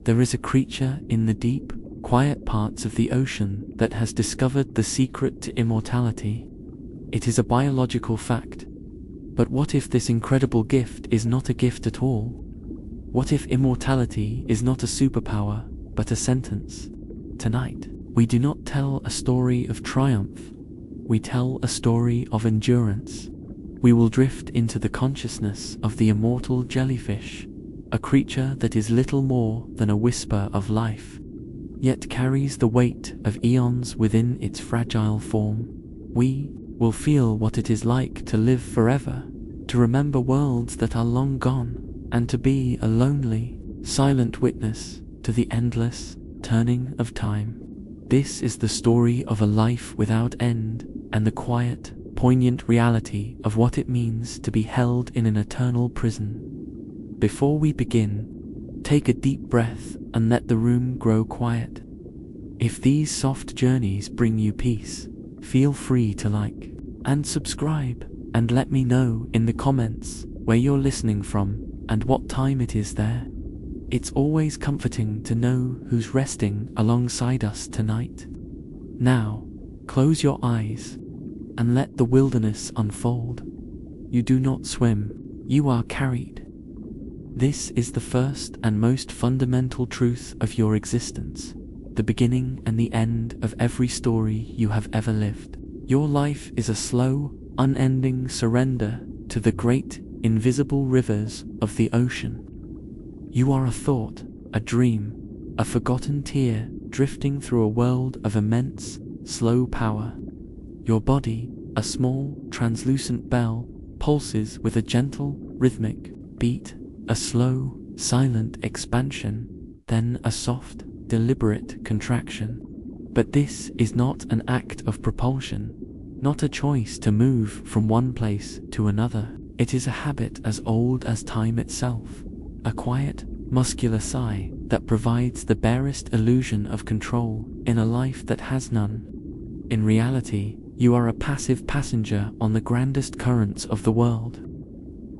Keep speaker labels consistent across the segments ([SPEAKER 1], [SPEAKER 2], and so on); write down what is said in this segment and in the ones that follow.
[SPEAKER 1] There is a creature in the deep, quiet parts of the ocean that has discovered the secret to immortality. It is a biological fact. But what if this incredible gift is not a gift at all? What if immortality is not a superpower, but a sentence? Tonight, we do not tell a story of triumph. We tell a story of endurance. We will drift into the consciousness of the immortal jellyfish, a creature that is little more than a whisper of life, yet carries the weight of eons within its fragile form. We will feel what it is like to live forever, to remember worlds that are long gone, and to be a lonely, silent witness to the endless turning of time. This is the story of a life without end, and the quiet, poignant reality of what it means to be held in an eternal prison. Before we begin, take a deep breath and let the room grow quiet. If these soft journeys bring you peace, feel free to like and subscribe, and let me know in the comments where you're listening from and what time it is there. It's always comforting to know who's resting alongside us tonight. Now, close your eyes and let the wilderness unfold. You do not swim, you are carried. This is the first and most fundamental truth of your existence, the beginning and the end of every story you have ever lived. Your life is a slow, unending surrender to the great, invisible rivers of the ocean. You are a thought, a dream, a forgotten tear drifting through a world of immense, slow power. Your body, a small, translucent bell, pulses with a gentle, rhythmic beat, a slow, silent expansion, then a soft, deliberate contraction. But this is not an act of propulsion, not a choice to move from one place to another. It is a habit as old as time itself, a quiet, muscular sigh that provides the barest illusion of control in a life that has none. In reality, you are a passive passenger on the grandest currents of the world.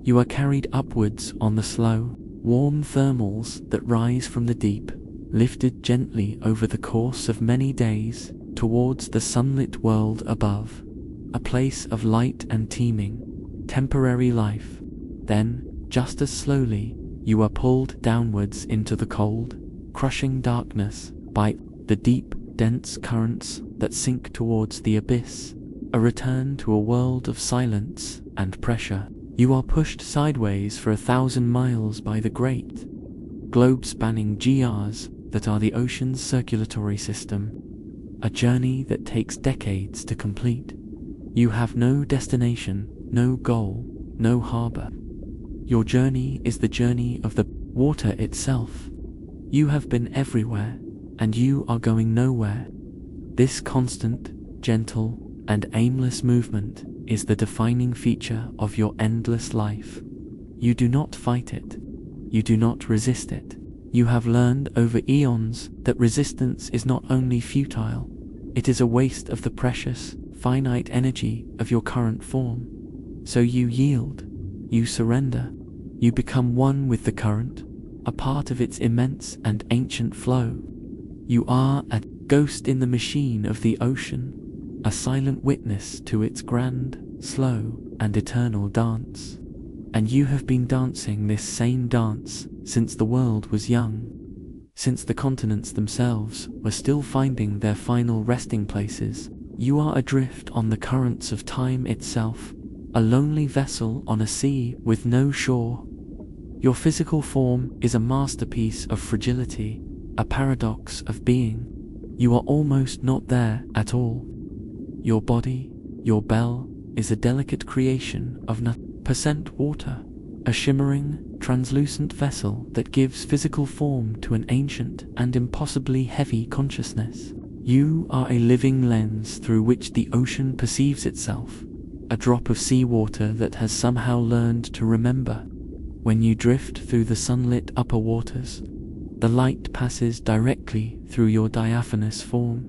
[SPEAKER 1] You are carried upwards on the slow, warm thermals that rise from the deep, lifted gently over the course of many days towards the sunlit world above, a place of light and teeming, temporary life. Then, just as slowly, you are pulled downwards into the cold, crushing darkness by the deep, dense currents that sink towards the abyss, a return to a world of silence and pressure. You are pushed sideways for 1,000 miles by the great, globe-spanning GRs that are the ocean's circulatory system, a journey that takes decades to complete. You have no destination, no goal, no harbor. Your journey is the journey of the water itself. You have been everywhere, and you are going nowhere. This constant, gentle, and aimless movement is the defining feature of your endless life. You do not fight it. You do not resist it. You have learned over eons that resistance is not only futile, it is a waste of the precious, finite energy of your current form. So you yield, you surrender, you become one with the current, a part of its immense and ancient flow. You are a ghost in the machine of the ocean, a silent witness to its grand, slow, and eternal dance. And you have been dancing this same dance since the world was young, since the continents themselves were still finding their final resting places. You are adrift on the currents of time itself, a lonely vessel on a sea with no shore. Your physical form is a masterpiece of fragility, a paradox of being. You are almost not there at all. Your body, your bell, is a delicate creation of 0% water, a shimmering, translucent vessel that gives physical form to an ancient and impossibly heavy consciousness. You are a living lens through which the ocean perceives itself, a drop of seawater that has somehow learned to remember. When you drift through the sunlit upper waters, the light passes directly through your diaphanous form,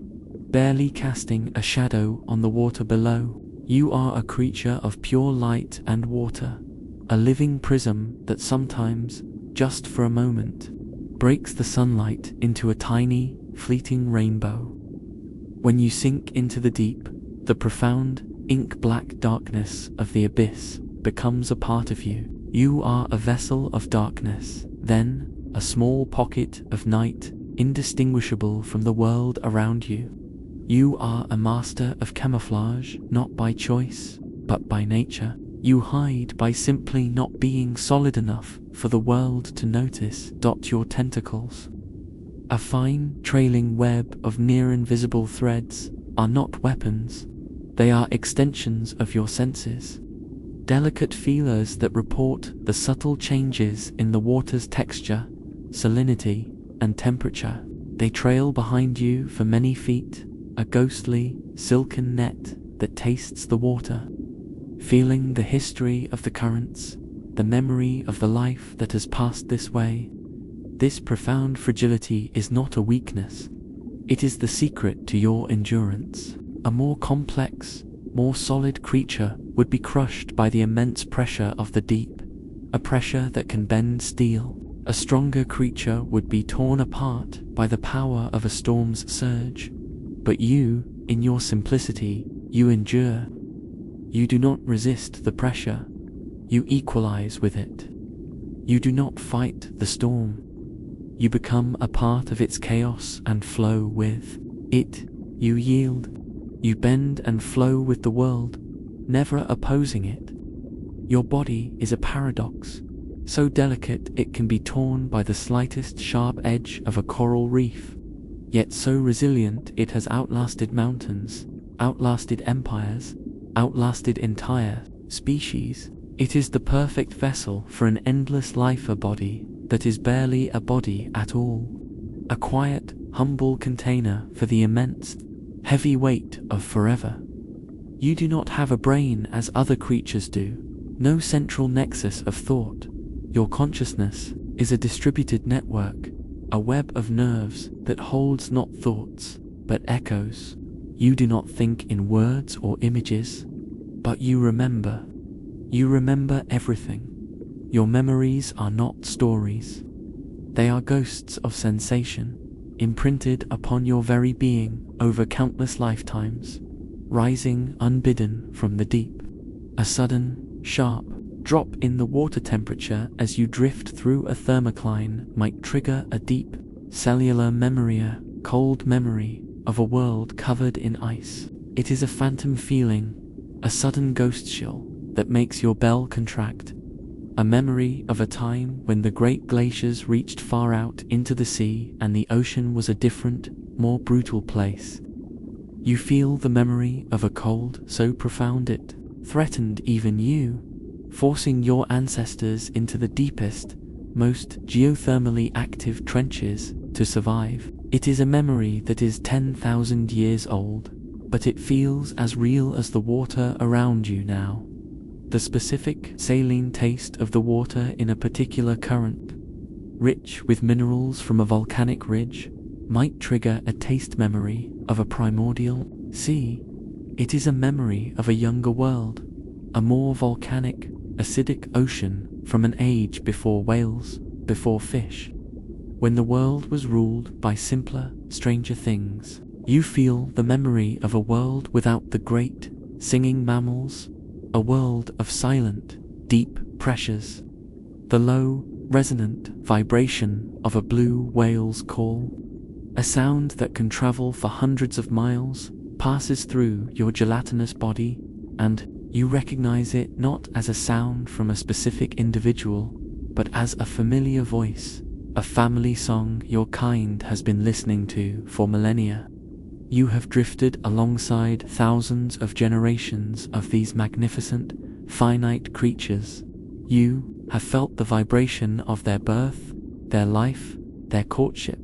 [SPEAKER 1] barely casting a shadow on the water below. You are a creature of pure light and water, a living prism that sometimes, just for a moment, breaks the sunlight into a tiny, fleeting rainbow. When you sink into the deep, the profound, ink-black darkness of the abyss becomes a part of you. You are a vessel of darkness, then a small pocket of night, indistinguishable from the world around you. You are a master of camouflage, not by choice, but by nature. You hide by simply not being solid enough for the world to notice. Your tentacles, a fine, trailing web of near-invisible threads, are not weapons. They are extensions of your senses. Delicate feelers that report the subtle changes in the water's texture, salinity, and temperature. They trail behind you for many feet, a ghostly, silken net that tastes the water, feeling the history of the currents, the memory of the life that has passed this way. This profound fragility is not a weakness. It is the secret to your endurance. A more complex, more solid creature would be crushed by the immense pressure of the deep, a pressure that can bend steel. A stronger creature would be torn apart by the power of a storm's surge. But you, in your simplicity, you endure. You do not resist the pressure. You equalize with it. You do not fight the storm. You become a part of its chaos and flow with it. You yield. You bend and flow with the world, never opposing it. Your body is a paradox, so delicate it can be torn by the slightest sharp edge of a coral reef, yet so resilient it has outlasted mountains, outlasted empires, outlasted entire species. It is the perfect vessel for an endless life, a body that is barely a body at all, a quiet, humble container for the immense, heavy weight of forever. You do not have a brain as other creatures do, no central nexus of thought. Your consciousness is a distributed network, a web of nerves that holds not thoughts, but echoes. You do not think in words or images, but you remember. You remember everything. Your memories are not stories. They are ghosts of sensation, imprinted upon your very being over countless lifetimes, rising unbidden from the deep. A sudden, sharp drop in the water temperature as you drift through a thermocline might trigger a deep, cellular memory, a cold memory of a world covered in ice. It is a phantom feeling, a sudden ghost chill that makes your bell contract, a memory of a time when the great glaciers reached far out into the sea and the ocean was a different, more brutal place. You feel the memory of a cold so profound it threatened even you, forcing your ancestors into the deepest, most geothermally active trenches to survive. It is a memory that is 10,000 years old, but it feels as real as the water around you now. The specific saline taste of the water in a particular current, rich with minerals from a volcanic ridge, might trigger a taste memory of a primordial sea. It is a memory of a younger world, a more volcanic, acidic ocean from an age before whales, before fish, when the world was ruled by simpler, stranger things. You feel the memory of a world without the great, singing mammals, a world of silent, deep pressures, the low, resonant vibration of a blue whale's call, a sound that can travel for hundreds of miles, passes through your gelatinous body, and you recognize it not as a sound from a specific individual, but as a familiar voice, a family song your kind has been listening to for millennia. You have drifted alongside thousands of generations of these magnificent, finite creatures. You have felt the vibration of their birth, their life, their courtship,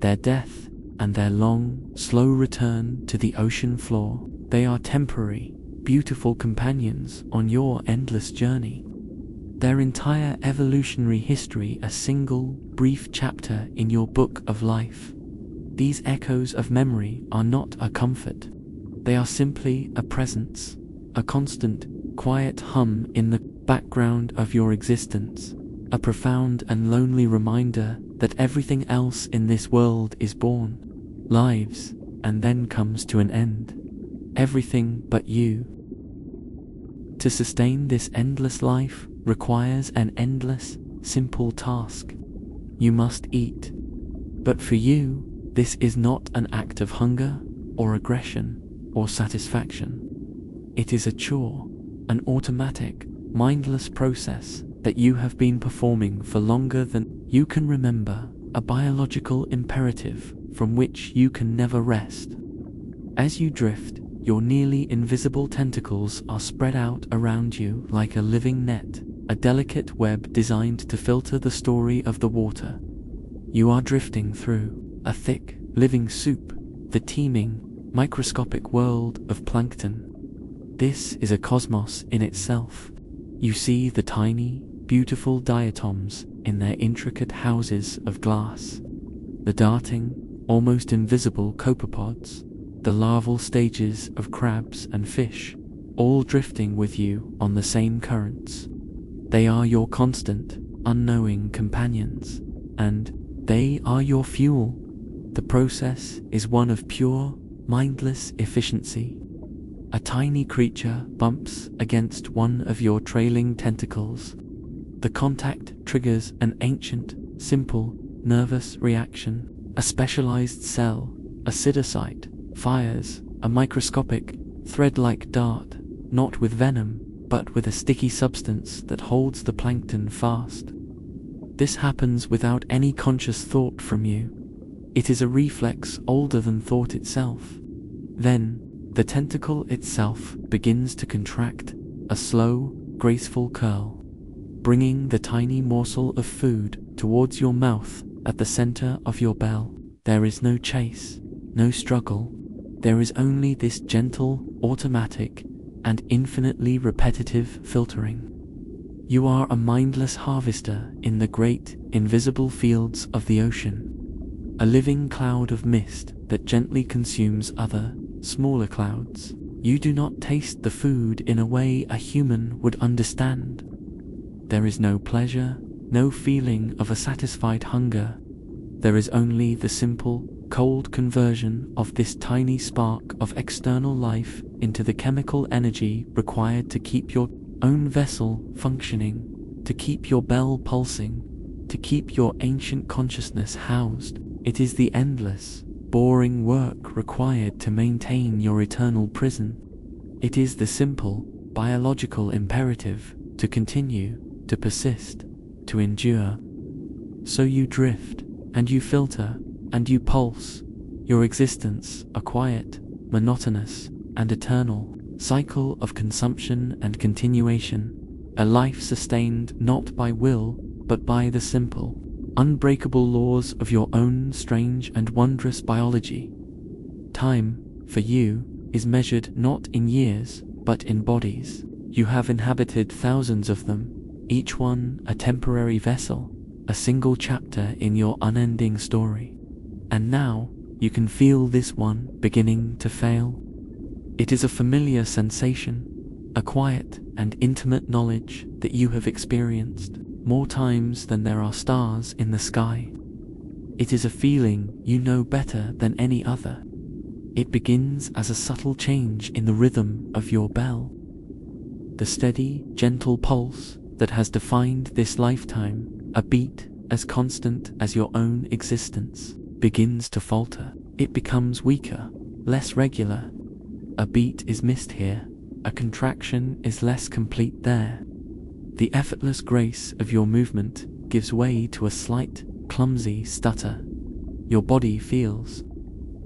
[SPEAKER 1] their death, and their long, slow return to the ocean floor. They are temporary, beautiful companions on your endless journey. Their entire evolutionary history a single, brief chapter in your book of life. These echoes of memory are not a comfort. They are simply a presence, a constant, quiet hum in the background of your existence, a profound and lonely reminder that everything else in this world is born, lives, and then comes to an end. Everything but you. To sustain this endless life requires an endless, simple task. You must eat. But for you, this is not an act of hunger, or aggression, or satisfaction. It is a chore, an automatic, mindless process that you have been performing for longer than you can remember, a biological imperative from which you can never rest. As you drift, your nearly invisible tentacles are spread out around you like a living net, a delicate web designed to filter the story of the water. You are drifting through a thick, living soup, the teeming, microscopic world of plankton. This is a cosmos in itself. You see the tiny, beautiful diatoms in their intricate houses of glass, the darting, almost invisible copepods, the larval stages of crabs and fish, all drifting with you on the same currents. They are your constant, unknowing companions, and they are your fuel. The process is one of pure, mindless efficiency. A tiny creature bumps against one of your trailing tentacles. The contact triggers an ancient, simple, nervous reaction. A specialized cell, a psittacyte, fires a microscopic, thread-like dart, not with venom, but with a sticky substance that holds the plankton fast. This happens without any conscious thought from you. It is a reflex older than thought itself. Then, the tentacle itself begins to contract, a slow, graceful curl, bringing the tiny morsel of food towards your mouth at the center of your bell. There is no chase, no struggle. There is only this gentle, automatic, and infinitely repetitive filtering. You are a mindless harvester in the great, invisible fields of the ocean, a living cloud of mist that gently consumes other, smaller clouds. You do not taste the food in a way a human would understand. There is no pleasure, no feeling of a satisfied hunger. There is only the simple, cold conversion of this tiny spark of external life into the chemical energy required to keep your own vessel functioning, to keep your bell pulsing, to keep your ancient consciousness housed. It is the endless, boring work required to maintain your eternal prison. It is the simple, biological imperative to continue, to persist, to endure. So you drift, and you filter, and you pulse, your existence a quiet, monotonous, and eternal cycle of consumption and continuation, a life sustained not by will, but by the simple, unbreakable laws of your own strange and wondrous biology. Time, for you, is measured not in years, but in bodies. You have inhabited thousands of them, each one a temporary vessel, a single chapter in your unending story. And now, you can feel this one beginning to fail. It is a familiar sensation, a quiet and intimate knowledge that you have experienced more times than there are stars in the sky. It is a feeling you know better than any other. It begins as a subtle change in the rhythm of your bell. The steady, gentle pulse that has defined this lifetime, a beat as constant as your own existence, begins to falter. It becomes weaker, less regular. A beat is missed here, a contraction is less complete there. The effortless grace of your movement gives way to a slight, clumsy stutter. Your body feels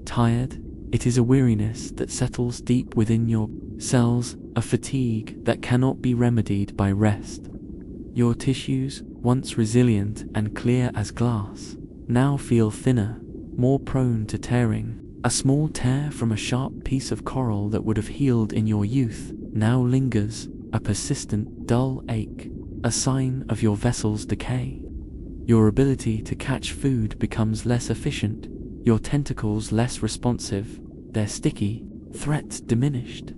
[SPEAKER 1] tired. It is a weariness that settles deep within your cells, a fatigue that cannot be remedied by rest. Your tissues, once resilient and clear as glass, now feel thinner, more prone to tearing. A small tear from a sharp piece of coral that would have healed in your youth now lingers, a persistent, dull ache, a sign of your vessel's decay. Your ability to catch food becomes less efficient, your tentacles less responsive, their sticky threats diminished.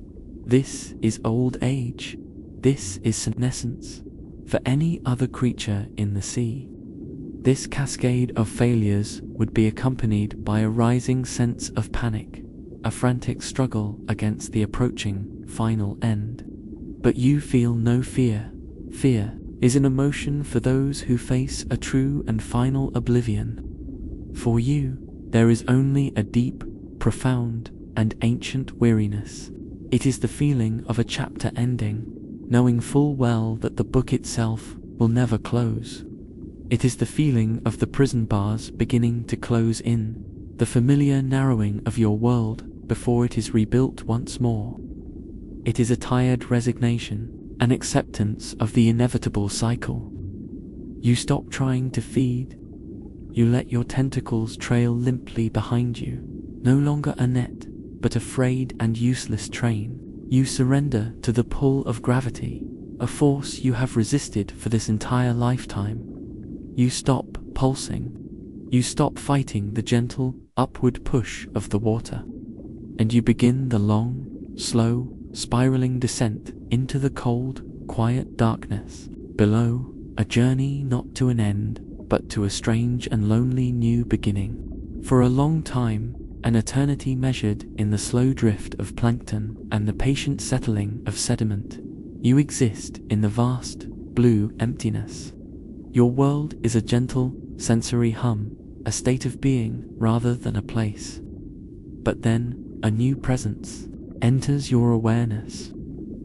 [SPEAKER 1] This is old age. This is senescence. for any other creature in the sea. This cascade of failures would be accompanied by a rising sense of panic, a frantic struggle against the approaching final end. But you feel no fear. Fear is an emotion for those who face a true and final oblivion. For you, there is only a deep, profound, and ancient weariness. It is the feeling of a chapter ending, knowing full well that the book itself will never close. It is the feeling of the prison bars beginning to close in, the familiar narrowing of your world before it is rebuilt once more. It is a tired resignation, an acceptance of the inevitable cycle. You stop trying to feed. You let your tentacles trail limply behind you, no longer a net, but a frayed and useless train. You surrender to the pull of gravity, a force you have resisted for this entire lifetime. You stop pulsing. You stop fighting the gentle, upward push of the water. And you begin the long, slow, spiraling descent into the cold, quiet darkness below, a journey not to an end, but to a strange and lonely new beginning. For a long time, an eternity measured in the slow drift of plankton and the patient settling of sediment, you exist in the vast, blue emptiness. Your world is a gentle, sensory hum, a state of being rather than a place. But then, a new presence enters your awareness.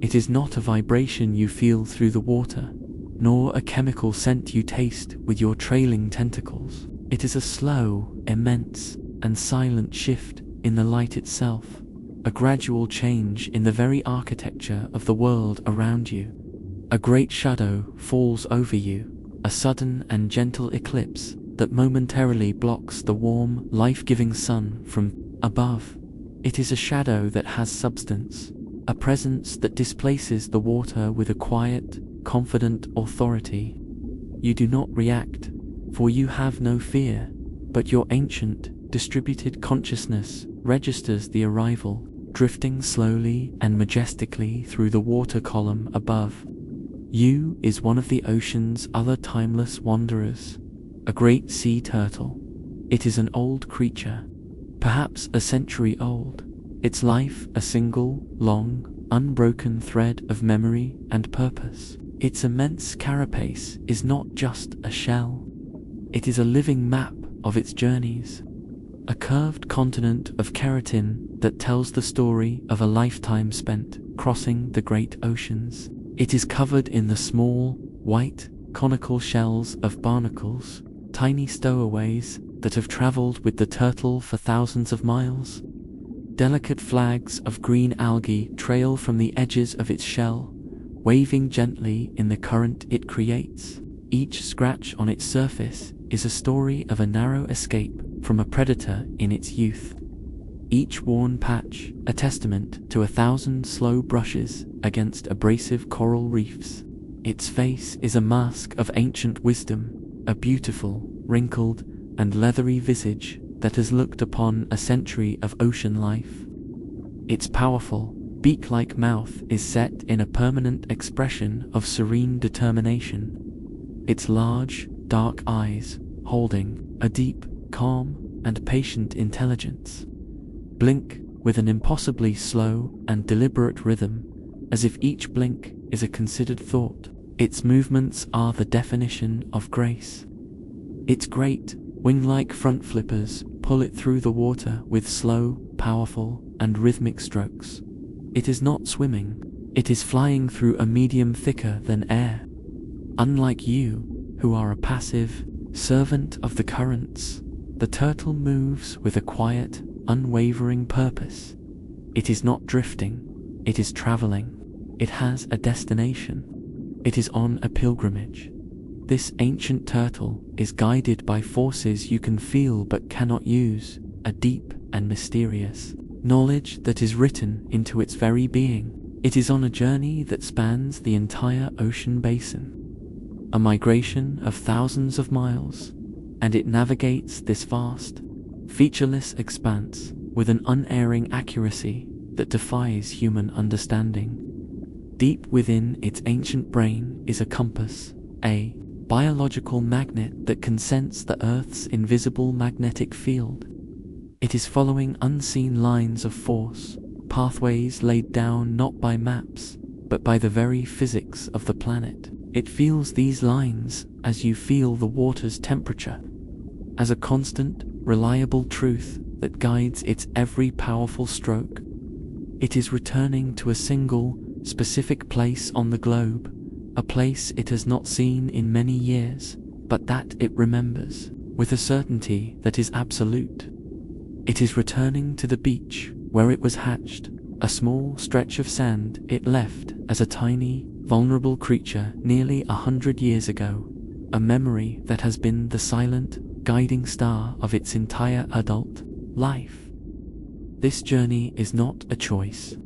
[SPEAKER 1] It is not a vibration you feel through the water, nor a chemical scent you taste with your trailing tentacles. It is a slow, immense, and silent shift in the light itself, a gradual change in the very architecture of the world around you. A great shadow falls over you, a sudden and gentle eclipse that momentarily blocks the warm, life-giving sun from above. It is a shadow that has substance, a presence that displaces the water with a quiet, confident authority. You do not react, for you have no fear, but your ancient, distributed consciousness registers the arrival, drifting slowly and majestically through the water column above. You is one of the ocean's other timeless wanderers, a great sea turtle. It is an old creature, perhaps a century old, its life a single, long, unbroken thread of memory and purpose. Its immense carapace is not just a shell. It is a living map of its journeys, a curved continent of keratin that tells the story of a lifetime spent crossing the great oceans. It is covered in the small, white, conical shells of barnacles, tiny stowaways that have traveled with the turtle for thousands of miles. Delicate flags of green algae trail from the edges of its shell, waving gently in the current it creates. Each scratch on its surface is a story of a narrow escape from a predator in its youth. Each worn patch a testament to 1,000 slow brushes against abrasive coral reefs. Its face is a mask of ancient wisdom, a beautiful, wrinkled, and leathery visage that has looked upon a century of ocean life. Its powerful, beak-like mouth is set in a permanent expression of serene determination. Its large, dark eyes, holding a deep, calm, and patient intelligence, blink with an impossibly slow and deliberate rhythm, as if each blink is a considered thought. Its movements are the definition of grace. Its great, wing-like front flippers pull it through the water with slow, powerful, and rhythmic strokes. It is not swimming, it is flying through a medium thicker than air. Unlike you, who are a passive servant of the currents, the turtle moves with a quiet, unwavering purpose. It is not drifting, it is traveling. It has a destination. It is on a pilgrimage. This ancient turtle is guided by forces you can feel but cannot use, a deep and mysterious knowledge that is written into its very being. It is on a journey that spans the entire ocean basin, a migration of thousands of miles, and it navigates this vast, featureless expanse with an unerring accuracy that defies human understanding. Deep within its ancient brain is a compass, a biological magnet that can sense the Earth's invisible magnetic field. It is following unseen lines of force, pathways laid down not by maps, but by the very physics of the planet. It feels these lines as you feel the water's temperature, as a constant, reliable truth that guides its every powerful stroke. It is returning to a single, specific place on the globe, a place it has not seen in many years, but that it remembers, with a certainty that is absolute. It is returning to the beach where it was hatched, a small stretch of sand it left as a tiny, vulnerable creature nearly 100 years ago, a memory that has been the silent, guiding star of its entire adult life. This journey is not a choice.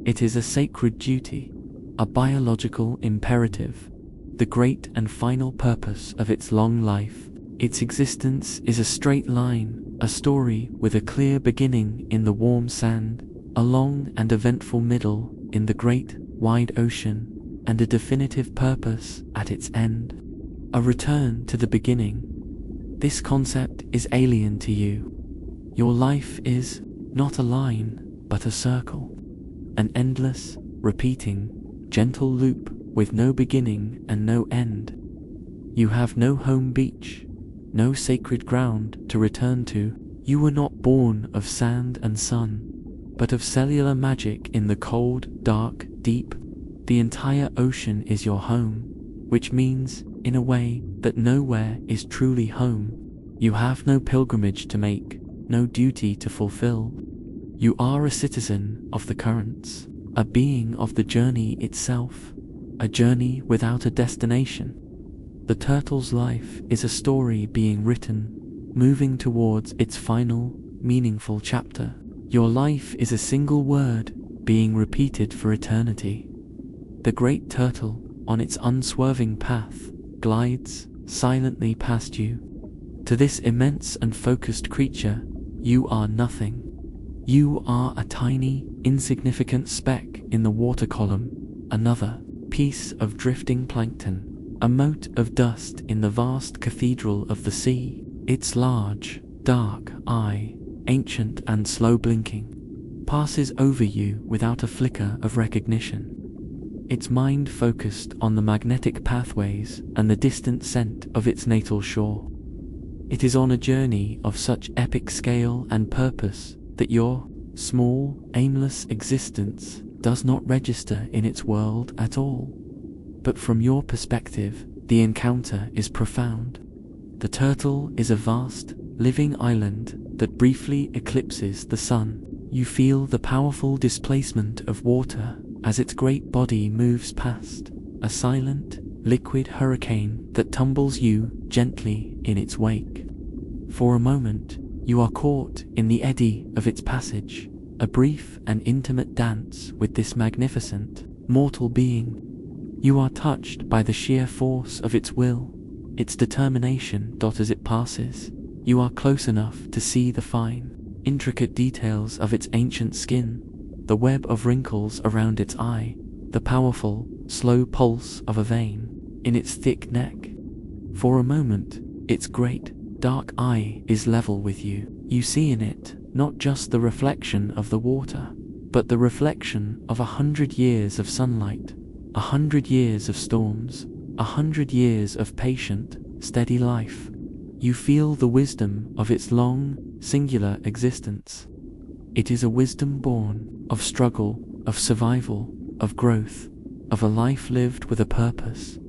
[SPEAKER 1] It is a sacred duty, a biological imperative, the great and final purpose of its long life. Its existence is a straight line, a story with a clear beginning in the warm sand, a long and eventful middle in the great, wide ocean, and a definitive purpose at its end. A return to the beginning. This concept is alien to you. Your life is not a line, but a circle. An endless, repeating, gentle loop with no beginning and no end. You have no home beach, no sacred ground to return to. You were not born of sand and sun, but of cellular magic in the cold, dark, deep. The entire ocean is your home, which means, in a way, that nowhere is truly home. You have no pilgrimage to make, no duty to fulfill. You are a citizen of the currents, a being of the journey itself, a journey without a destination. The turtle's life is a story being written, moving towards its final, meaningful chapter. Your life is a single word being repeated for eternity. The great turtle, on its unswerving path, glides silently past you. To this immense and focused creature, you are nothing. You are a tiny, insignificant speck in the water column, another piece of drifting plankton, a mote of dust in the vast cathedral of the sea. Its large, dark eye, ancient and slow blinking, passes over you without a flicker of recognition. Its mind focused on the magnetic pathways and the distant scent of its natal shore. It is on a journey of such epic scale and purpose that your small, aimless existence does not register in its world at all. But from your perspective, the encounter is profound. The turtle is a vast, living island that briefly eclipses the sun. You feel the powerful displacement of water as its great body moves past, a silent, liquid hurricane that tumbles you gently in its wake. For a moment, you are caught in the eddy of its passage, a brief and intimate dance with this magnificent, mortal being. You are touched by the sheer force of its will, its determination. As it passes, you are close enough to see the fine, intricate details of its ancient skin, the web of wrinkles around its eye, the powerful, slow pulse of a vein in its thick neck. For a moment, its great, dark eye is level with you. You see in it not just the reflection of the water, but the reflection of 100 years of sunlight, 100 years of storms, 100 years of patient, steady life. You feel the wisdom of its long, singular existence. It is a wisdom born of struggle, of survival, of growth, of a life lived with a purpose.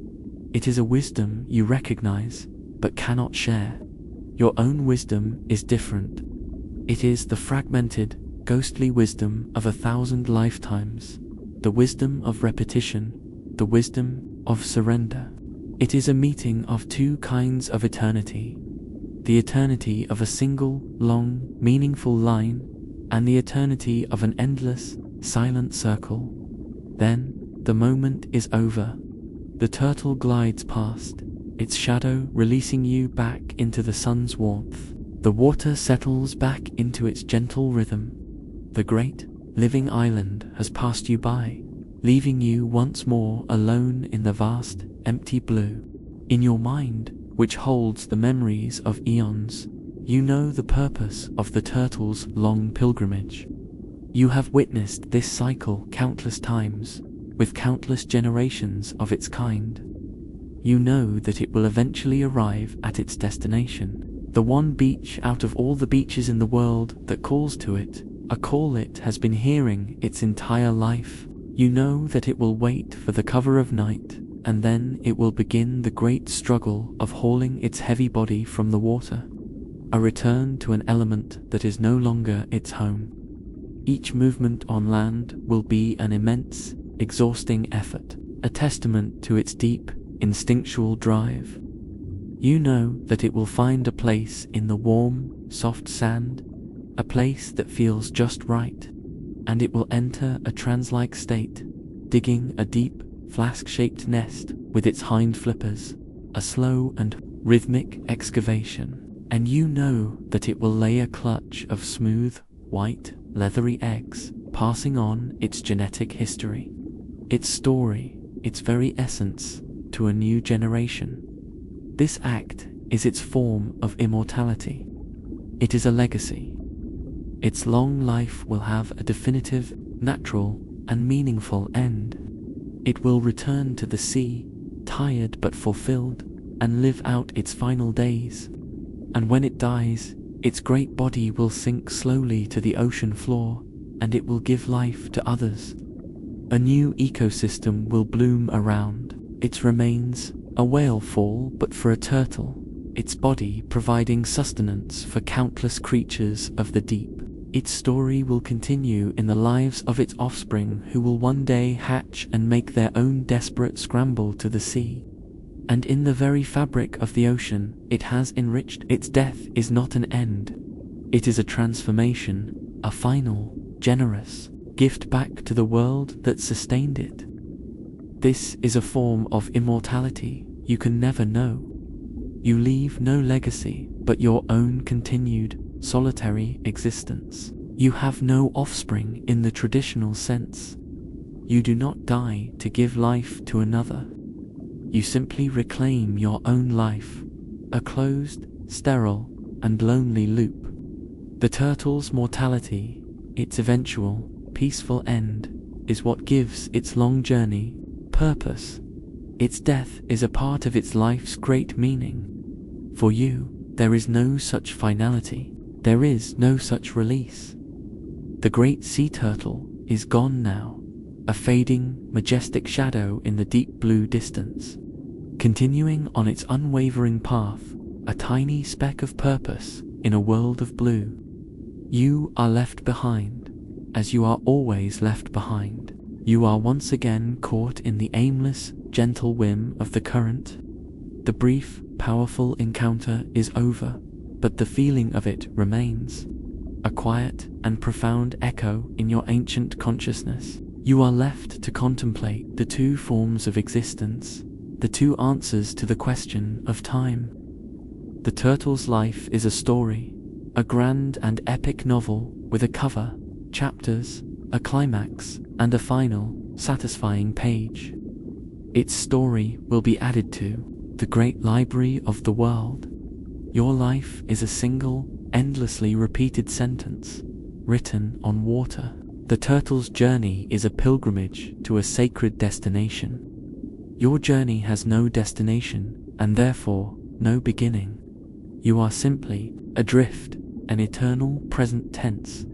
[SPEAKER 1] It is a wisdom you recognize, but cannot share. Your own wisdom is different. It is the fragmented, ghostly wisdom of 1,000 lifetimes, the wisdom of repetition, the wisdom of surrender. It is a meeting of two kinds of eternity, the eternity of a single, long, meaningful line, and the eternity of an endless, silent circle. Then, the moment is over. The turtle glides past, its shadow releasing you back into the sun's warmth. The water settles back into its gentle rhythm. The great, living island has passed you by, leaving you once more alone in the vast, empty blue. In your mind, which holds the memories of eons, you know the purpose of the turtle's long pilgrimage. You have witnessed this cycle countless times, with countless generations of its kind. You know that it will eventually arrive at its destination, the one beach out of all the beaches in the world that calls to it, a call it has been hearing its entire life. You know that it will wait for the cover of night, and then it will begin the great struggle of hauling its heavy body from the water, a return to an element that is no longer its home. Each movement on land will be an immense, exhausting effort, a testament to its deep, instinctual drive. You know that it will find a place in the warm, soft sand, a place that feels just right, and it will enter a trance-like state, digging a deep, flask-shaped nest with its hind flippers, a slow and rhythmic excavation, and you know that it will lay a clutch of smooth, white, leathery eggs, passing on its genetic history, its story, its very essence, to a new generation. This act is its form of immortality. It is a legacy. Its long life will have a definitive, natural, and meaningful end. It will return to the sea, tired but fulfilled, and live out its final days. And when it dies, its great body will sink slowly to the ocean floor, and it will give life to others. A new ecosystem will bloom around its remains, a whale fall but for a turtle, its body providing sustenance for countless creatures of the deep. Its story will continue in the lives of its offspring, who will one day hatch and make their own desperate scramble to the sea. And in the very fabric of the ocean it has enriched. Its death is not an end. It is a transformation, a final, generous gift back to the world that sustained it. This is a form of immortality you can never know. You leave no legacy but your own continued, solitary existence. You have no offspring in the traditional sense. You do not die to give life to another. You simply reclaim your own life, a closed, sterile, and lonely loop. The turtle's mortality, its eventual, peaceful end, is what gives its long journey purpose. Its death is a part of its life's great meaning. For you, there is no such finality. There is no such release. The great sea turtle is gone now, a fading, majestic shadow in the deep blue distance. Continuing on its unwavering path, a tiny speck of purpose in a world of blue. You are left behind, as you are always left behind. You are once again caught in the aimless, gentle whim of the current. The brief, powerful encounter is over, but the feeling of it remains, a quiet and profound echo in your ancient consciousness. You are left to contemplate the two forms of existence, the two answers to the question of time. The turtle's life is a story, a grand and epic novel with a cover, chapters, a climax, and a final, satisfying page. Its story will be added to the great library of the world. Your life is a single, endlessly repeated sentence, written on water. The turtle's journey is a pilgrimage to a sacred destination. Your journey has no destination, and therefore no beginning. You are simply adrift, an eternal present tense.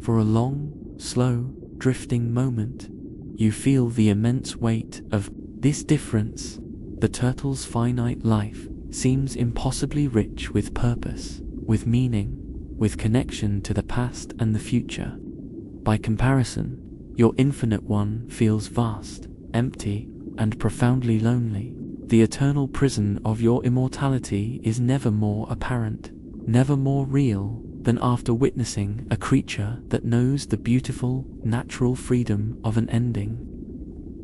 [SPEAKER 1] For a long, slow, drifting moment, you feel the immense weight of this difference. The turtle's finite life seems impossibly rich with purpose, with meaning, with connection to the past and the future. By comparison, your infinite one feels vast, empty, and profoundly lonely. The eternal prison of your immortality is never more apparent, never more real than after witnessing a creature that knows the beautiful, natural freedom of an ending.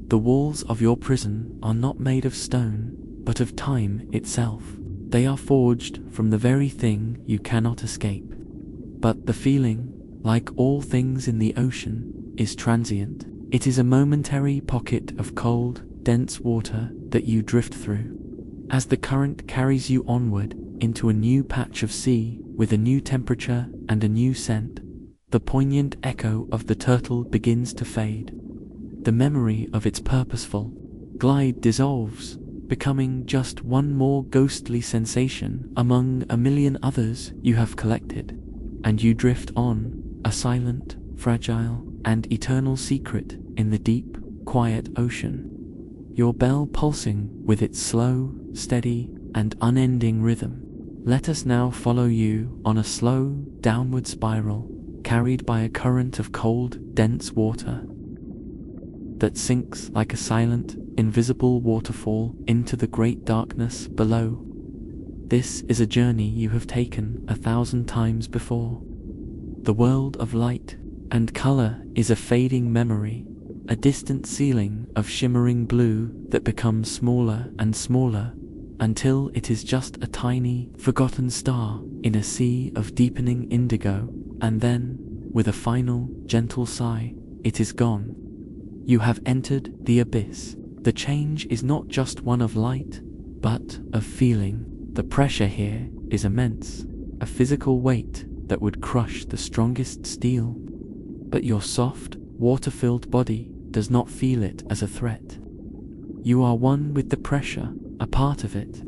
[SPEAKER 1] The walls of your prison are not made of stone, but of time itself. They are forged from the very thing you cannot escape. But the feeling, like all things in the ocean, is transient. It is a momentary pocket of cold, dense water that you drift through. As the current carries you onward into a new patch of sea with a new temperature and a new scent, the poignant echo of the turtle begins to fade. The memory of its purposeful glide dissolves, becoming just one more ghostly sensation among a million others you have collected, and you drift on, a silent, fragile, and eternal secret in the deep, quiet ocean. Your bell pulsing with its slow, steady, and unending rhythm. Let us now follow you on a slow, downward spiral, carried by a current of cold, dense water that sinks like a silent, invisible waterfall into the great darkness below. This is a journey you have taken 1,000 times before. The world of light and color is a fading memory, a distant ceiling of shimmering blue that becomes smaller and smaller until it is just a tiny, forgotten star in a sea of deepening indigo, and then, with a final, gentle sigh, it is gone. You have entered the abyss. The change is not just one of light, but of feeling. The pressure here is immense, a physical weight that would crush the strongest steel. But your soft, water-filled body does not feel it as a threat. You are one with the pressure, a part of it.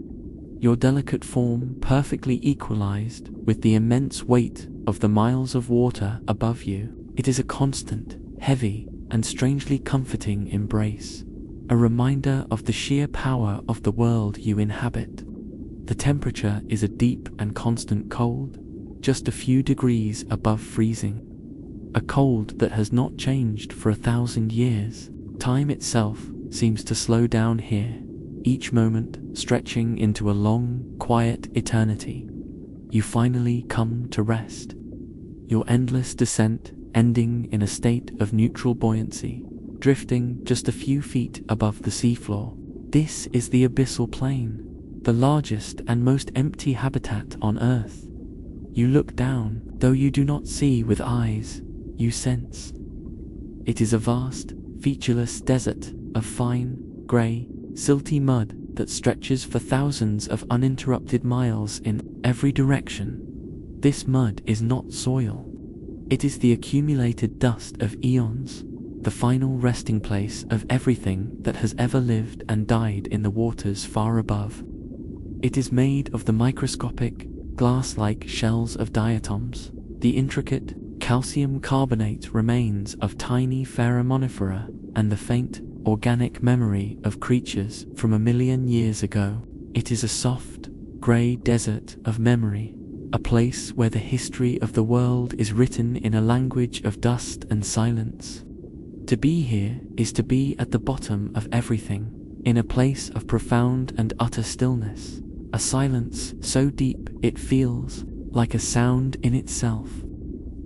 [SPEAKER 1] Your delicate form perfectly equalized with the immense weight of the miles of water above you. It is a constant, heavy, and strangely comforting embrace, a reminder of the sheer power of the world you inhabit. The temperature is a deep and constant cold, just a few degrees above freezing. A cold that has not changed for 1,000 years. Time itself seems to slow down here, each moment stretching into a long, quiet eternity. You finally come to rest, your endless descent ending in a state of neutral buoyancy, drifting just a few feet above the seafloor. This is the abyssal plain, the largest and most empty habitat on Earth. You look down, though you do not see with eyes, you sense. It is a vast, featureless desert of fine, grey, silty mud that stretches for thousands of uninterrupted miles in every direction. This mud is not soil. It is the accumulated dust of eons, the final resting place of everything that has ever lived and died in the waters far above. It is made of the microscopic, glass-like shells of diatoms, the intricate, calcium carbonate remains of tiny foraminifera, and the faint, organic memory of creatures from 1,000,000 years ago. It is a soft, grey desert of memory, a place where the history of the world is written in a language of dust and silence. To be here is to be at the bottom of everything, in a place of profound and utter stillness, a silence so deep it feels like a sound in itself.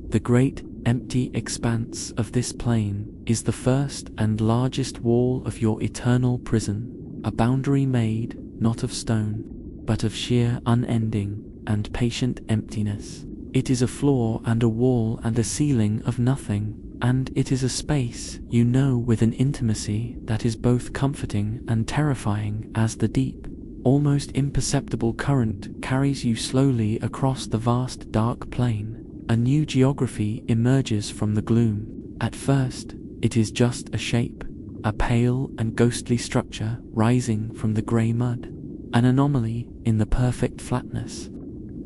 [SPEAKER 1] The great, empty expanse of this plain is the first and largest wall of your eternal prison, a boundary made, not of stone, but of sheer unending and patient emptiness. It is a floor and a wall and a ceiling of nothing, and it is a space you know with an intimacy that is both comforting and terrifying as the deep, almost imperceptible current carries you slowly across the vast dark plain. A new geography emerges from the gloom. At first, it is just a shape, a pale and ghostly structure rising from the grey mud, an anomaly in the perfect flatness.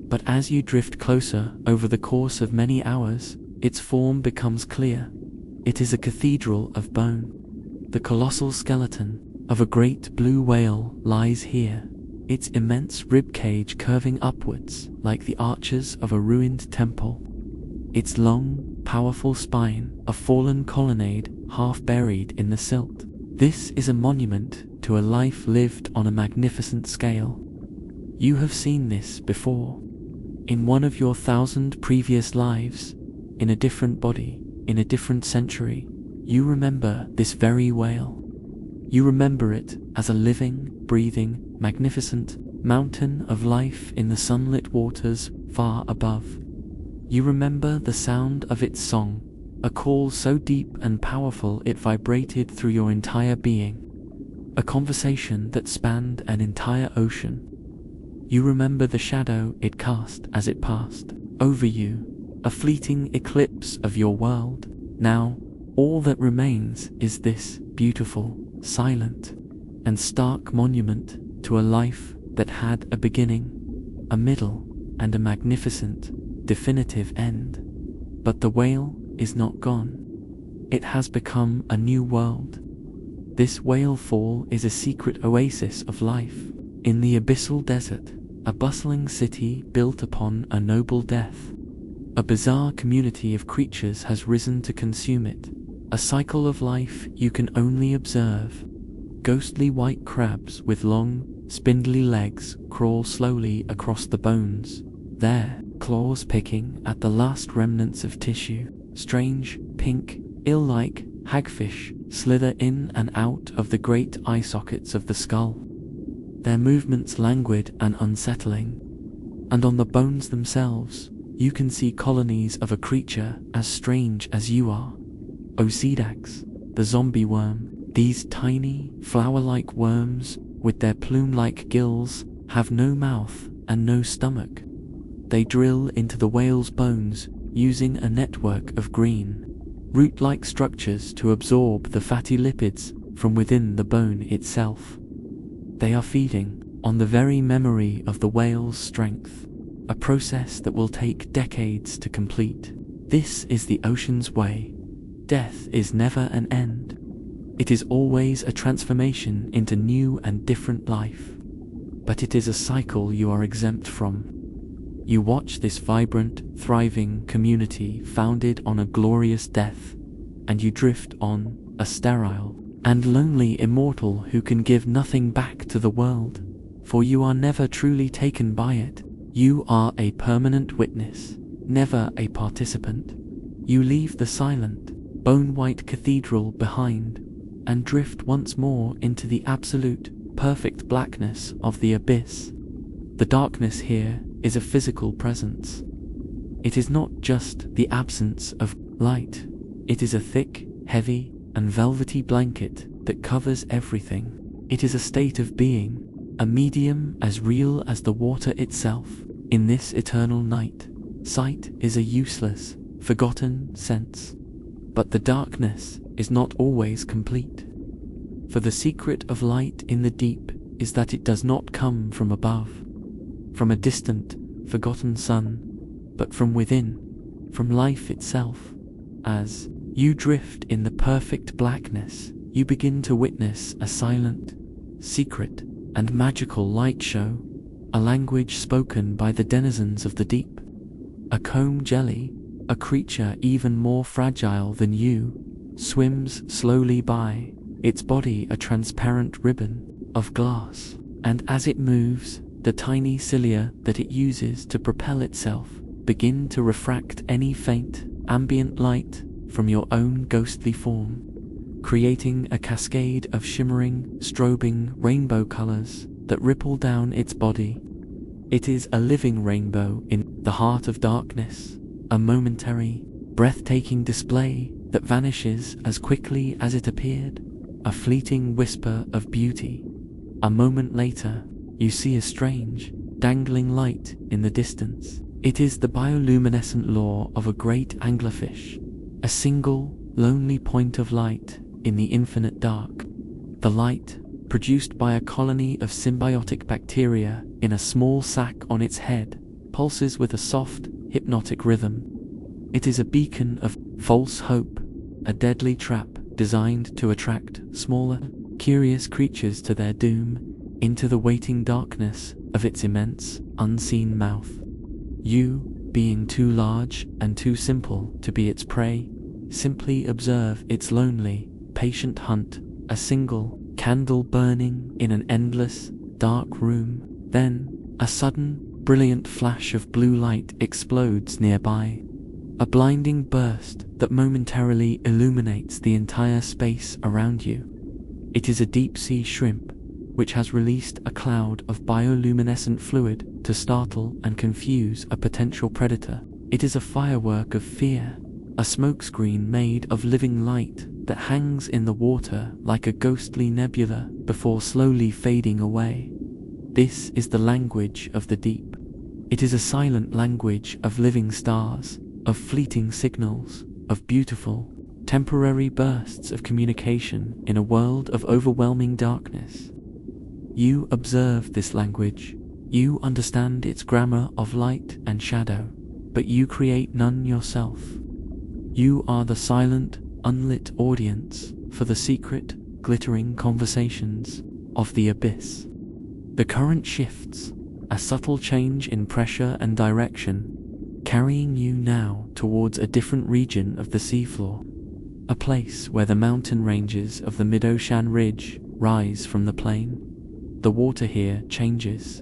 [SPEAKER 1] But as you drift closer over the course of many hours, its form becomes clear. It is a cathedral of bone. The colossal skeleton of a great blue whale lies here, its immense ribcage curving upwards like the arches of a ruined temple. Its long, powerful spine, a fallen colonnade half buried in the silt. This is a monument to a life lived on a magnificent scale. You have seen this before. In one of your 1,000 previous lives, in a different body, in a different century, you remember this very whale. You remember it as a living, breathing, magnificent mountain of life in the sunlit waters far above. You remember the sound of its song, a call so deep and powerful it vibrated through your entire being. a conversation that spanned an entire ocean. You remember the shadow it cast as it passed over you, a fleeting eclipse of your world. Now, all that remains is this beautiful, silent, and stark monument to a life that had a beginning, a middle, and a magnificent, definitive end. But the whale is not gone. It has become a new world. This whale fall is a secret oasis of life. In the abyssal desert, a bustling city built upon a noble death. A bizarre community of creatures has risen to consume it. A cycle of life you can only observe. Ghostly white crabs with long, spindly legs crawl slowly across the bones, their claws picking at the last remnants of tissue. Strange, pink, eel-like hagfish slither in and out of the great eye sockets of the skull, their movements languid and unsettling. And on the bones themselves, you can see colonies of a creature as strange as you are. Osedax, the zombie worm. These tiny, flower-like worms, with their plume-like gills, have no mouth and no stomach. They drill into the whale's bones using a network of green, root-like structures to absorb the fatty lipids from within the bone itself. They are feeding on the very memory of the whale's strength, a process that will take decades to complete. This is the ocean's way. Death is never an end. It is always a transformation into new and different life. But it is a cycle you are exempt from. You watch this vibrant, thriving community founded on a glorious death, and you drift on, a sterile and lonely immortal who can give nothing back to the world, for you are never truly taken by it. You are a permanent witness, never a participant. You leave the silent, bone-white cathedral behind, and drift once more into the absolute, perfect blackness of the abyss. The darkness here is a physical presence. It is not just the absence of light. It is a thick, heavy, and velvety blanket that covers everything. It is a state of being, a medium as real as the water itself. In this eternal night, sight is a useless, forgotten sense. But the darkness is not always complete. For the secret of light in the deep is that it does not come from above, from a distant, forgotten sun, but from within, from life itself. As you drift in the perfect blackness, you begin to witness a silent, secret, and magical light show, a language spoken by the denizens of the deep. A comb jelly, a creature even more fragile than you, swims slowly by, its body a transparent ribbon of glass, and as it moves, the tiny cilia that it uses to propel itself begin to refract any faint, ambient light from your own ghostly form, creating a cascade of shimmering, strobing rainbow colors that ripple down its body. It is a living rainbow in the heart of darkness, a momentary, breathtaking display that vanishes as quickly as it appeared, a fleeting whisper of beauty. A moment later, you see a strange, dangling light in the distance. It is the bioluminescent law of a great anglerfish, a single, lonely point of light in the infinite dark. The light, produced by a colony of symbiotic bacteria in a small sac on its head, pulses with a soft, hypnotic rhythm. It is a beacon of false hope, a deadly trap designed to attract smaller, curious creatures to their doom, into the waiting darkness of its immense, unseen mouth. You, being too large and too simple to be its prey, simply observe its lonely, patient hunt, a single candle burning in an endless, dark room. Then, a sudden, brilliant flash of blue light explodes nearby, a blinding burst that momentarily illuminates the entire space around you. It is a deep-sea shrimp, which has released a cloud of bioluminescent fluid to startle and confuse a potential predator. It is a firework of fear, a smokescreen made of living light that hangs in the water like a ghostly nebula before slowly fading away. This is the language of the deep. It is a silent language of living stars, of fleeting signals, of beautiful, temporary bursts of communication in a world of overwhelming darkness. You observe this language. You understand its grammar of light and shadow, but you create none yourself. You are the silent, unlit audience for the secret, glittering conversations of the abyss. The current shifts, a subtle change in pressure and direction, carrying you now towards a different region of the seafloor, a place where the mountain ranges of the mid-ocean ridge rise from the plain. The water here changes.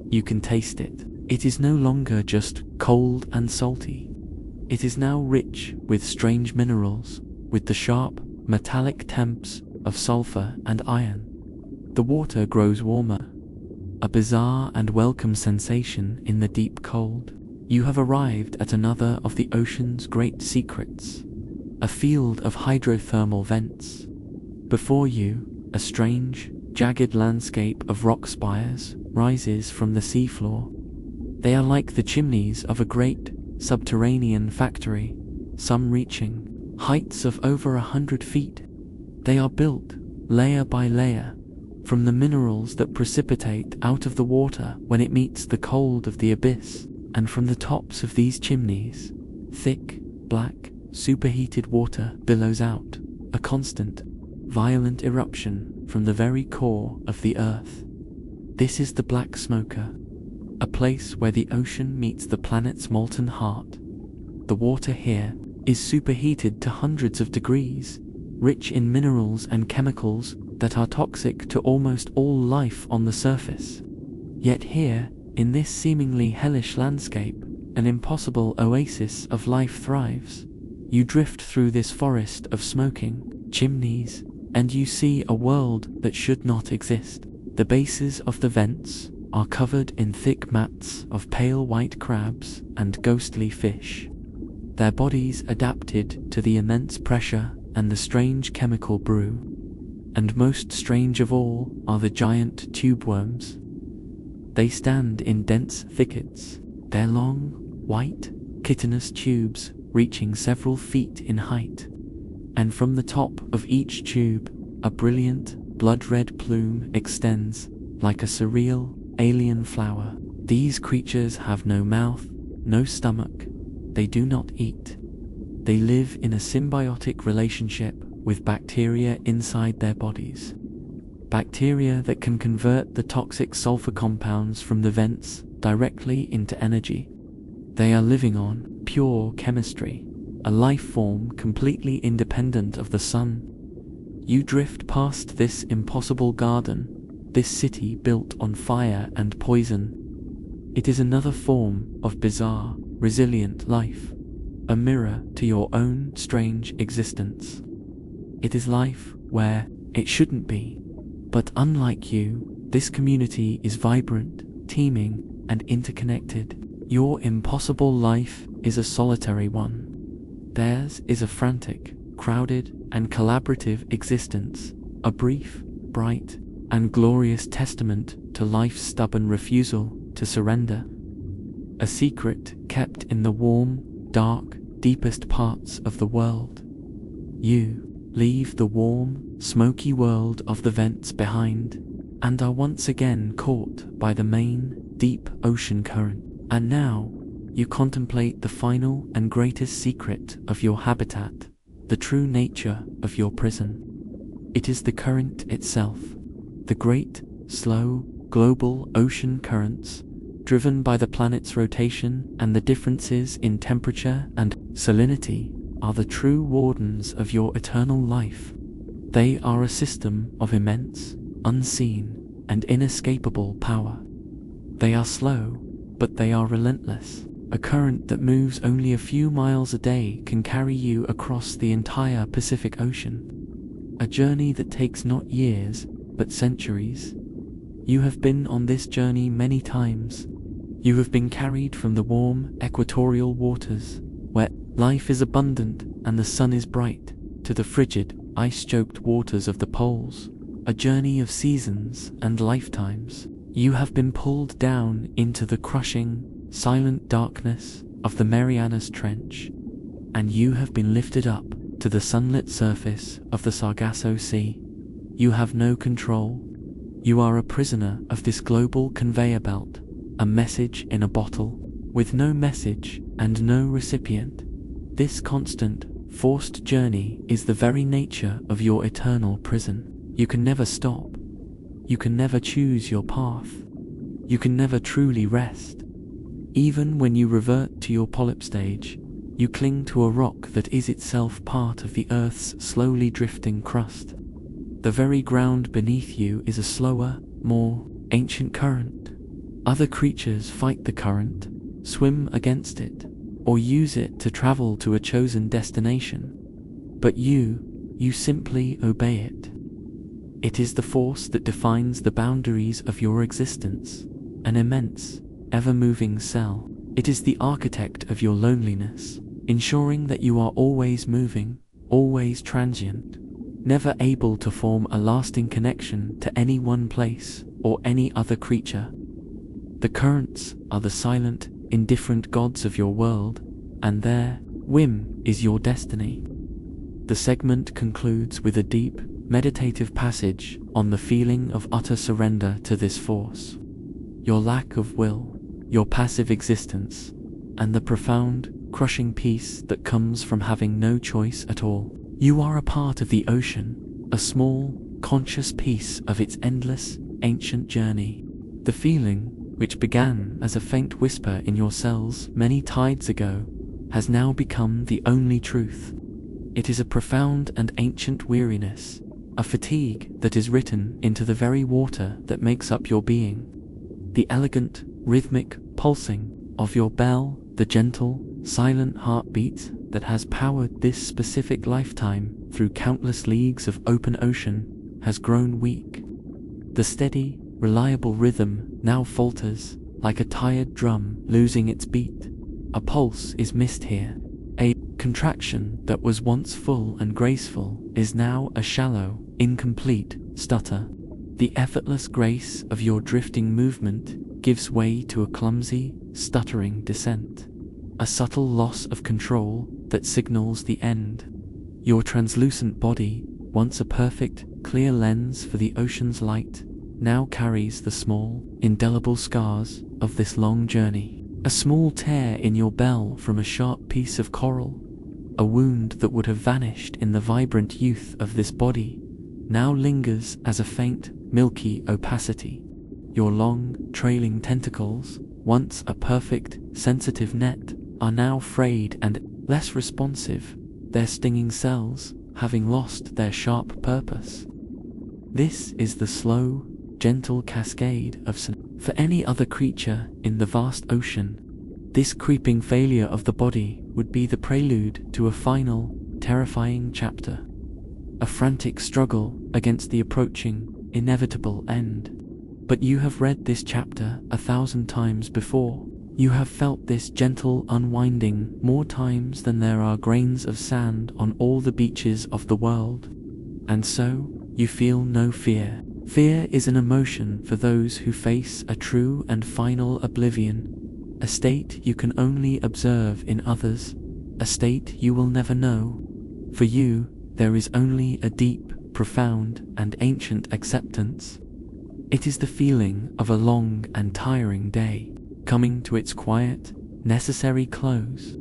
[SPEAKER 1] You can taste it. It is no longer just cold and salty. It is now rich with strange minerals, with the sharp, metallic temps of sulfur and iron. The water grows warmer, a bizarre and welcome sensation in the deep cold. You have arrived at another of the ocean's great secrets, a field of hydrothermal vents. Before you, a strange, jagged landscape of rock spires rises from the seafloor. They are like the chimneys of a great, subterranean factory, some reaching heights of over 100 feet. They are built, layer by layer, from the minerals that precipitate out of the water when it meets the cold of the abyss, and from the tops of these chimneys, thick, black, superheated water billows out, a constant, violent eruption from the very core of the earth. This is the Black Smoker, a place where the ocean meets the planet's molten heart. The water here is superheated to hundreds of degrees, rich in minerals and chemicals that are toxic to almost all life on the surface. Yet here, in this seemingly hellish landscape, an impossible oasis of life thrives. You drift through this forest of smoking chimneys, and you see a world that should not exist. The bases of the vents are covered in thick mats of pale white crabs and ghostly fish, their bodies adapted to the immense pressure and the strange chemical brew. And most strange of all are the giant tube worms. They stand in dense thickets, their long, white, chitinous tubes reaching several feet in height, and from the top of each tube a brilliant, blood-red plume extends like a surreal, alien flower. These creatures have no mouth, no stomach. They do not eat. They live in a symbiotic relationship with bacteria inside their bodies. Bacteria that can convert the toxic sulfur compounds from the vents directly into energy. They are living on pure chemistry, a life form completely independent of the sun. You drift past this impossible garden, this city built on fire and poison. It is another form of bizarre, resilient life, a mirror to your own strange existence. It is life where it shouldn't be, but unlike you, this community is vibrant, teeming, and interconnected. Your impossible life is a solitary one. Theirs is a frantic, crowded, and collaborative existence, a brief, bright, and glorious testament to life's stubborn refusal to surrender. A secret kept in the warm, dark, deepest parts of the world. You leave the warm, smoky world of the vents behind, and are once again caught by the main, deep ocean current. And now, you contemplate the final and greatest secret of your habitat, the true nature of your prison. It is the current itself, the great, slow, global ocean currents, driven by the planet's rotation and the differences in temperature and salinity, are the true wardens of your eternal life. They are a system of immense, unseen, and inescapable power. They are slow, but they are relentless. A current that moves only a few miles a day can carry you across the entire Pacific Ocean. A journey that takes not years, but centuries. You have been on this journey many times. You have been carried from the warm, equatorial waters, where life is abundant and the sun is bright, to the frigid, ice-choked waters of the poles, a journey of seasons and lifetimes. You have been pulled down into the crushing, silent darkness of the Marianas Trench, and you have been lifted up to the sunlit surface of the Sargasso Sea. You have no control. You are a prisoner of this global conveyor belt, a message in a bottle, with no message and no recipient. This constant, forced journey is the very nature of your eternal prison. You can never stop. You can never choose your path. You can never truly rest. Even when you revert to your polyp stage, you cling to a rock that is itself part of the Earth's slowly drifting crust. The very ground beneath you is a slower, more ancient current. Other creatures fight the current, swim against it, or use it to travel to a chosen destination. But you simply obey it. It is the force that defines the boundaries of your existence, an immense, ever-moving cell. It is the architect of your loneliness, ensuring that you are always moving, always transient, never able to form a lasting connection to any one place or any other creature. The currents are the silent, indifferent gods of your world, and their whim is your destiny. The segment concludes with a deep, meditative passage on the feeling of utter surrender to this force. Your lack of will, your passive existence, and the profound, crushing peace that comes from having no choice at all. You are a part of the ocean, a small, conscious piece of its endless, ancient journey. The feeling, which began as a faint whisper in your cells many tides ago, has now become the only truth. It is a profound and ancient weariness, a fatigue that is written into the very water that makes up your being. The elegant, rhythmic pulsing of your bell, the gentle, silent heartbeat that has powered this specific lifetime through countless leagues of open ocean, has grown weak. The steady, reliable rhythm now falters, like a tired drum losing its beat. A pulse is missed here. A contraction that was once full and graceful is now a shallow, incomplete stutter. The effortless grace of your drifting movement gives way to a clumsy, stuttering descent. A subtle loss of control that signals the end. Your translucent body, once a perfect, clear lens for the ocean's light, now carries the small, indelible scars of this long journey. A small tear in your bell from a sharp piece of coral, a wound that would have vanished in the vibrant youth of this body, now lingers as a faint, milky opacity. Your long, trailing tentacles, once a perfect, sensitive net, are now frayed and less responsive, their stinging cells having lost their sharp purpose. This is the slow, gentle cascade of for any other creature in the vast ocean. This creeping failure of the body would be the prelude to a final, terrifying chapter. A frantic struggle against the approaching, inevitable end. But you have read this chapter 1,000 times before. You have felt this gentle unwinding more times than there are grains of sand on all the beaches of the world. And so, you feel no fear. Fear is an emotion for those who face a true and final oblivion, a state you can only observe in others, a state you will never know. For you, there is only a deep, profound, and ancient acceptance. It is the feeling of a long and tiring day, coming to its quiet, necessary close.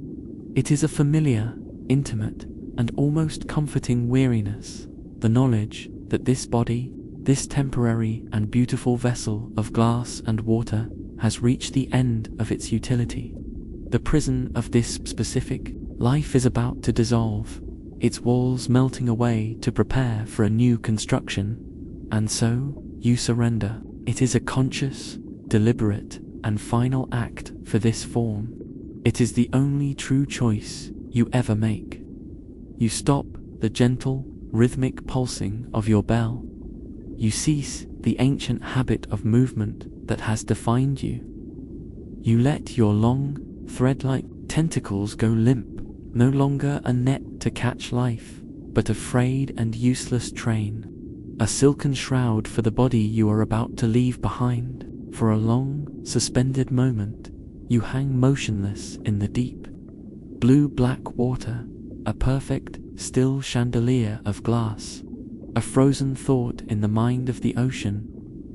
[SPEAKER 1] It is a familiar, intimate, and almost comforting weariness, the knowledge that this body, this temporary and beautiful vessel of glass and water, has reached the end of its utility. The prison of this specific life is about to dissolve, its walls melting away to prepare for a new construction, and so you surrender. It is a conscious, deliberate, and final act for this form. It is the only true choice you ever make. You stop the gentle, rhythmic pulsing of your bell. You cease the ancient habit of movement that has defined you. You let your long, thread-like tentacles go limp, no longer a net to catch life, but a frayed and useless train, a silken shroud for the body you are about to leave behind. For a long, suspended moment, you hang motionless in the deep, blue-black water, a perfect, still chandelier of glass, a frozen thought in the mind of the ocean,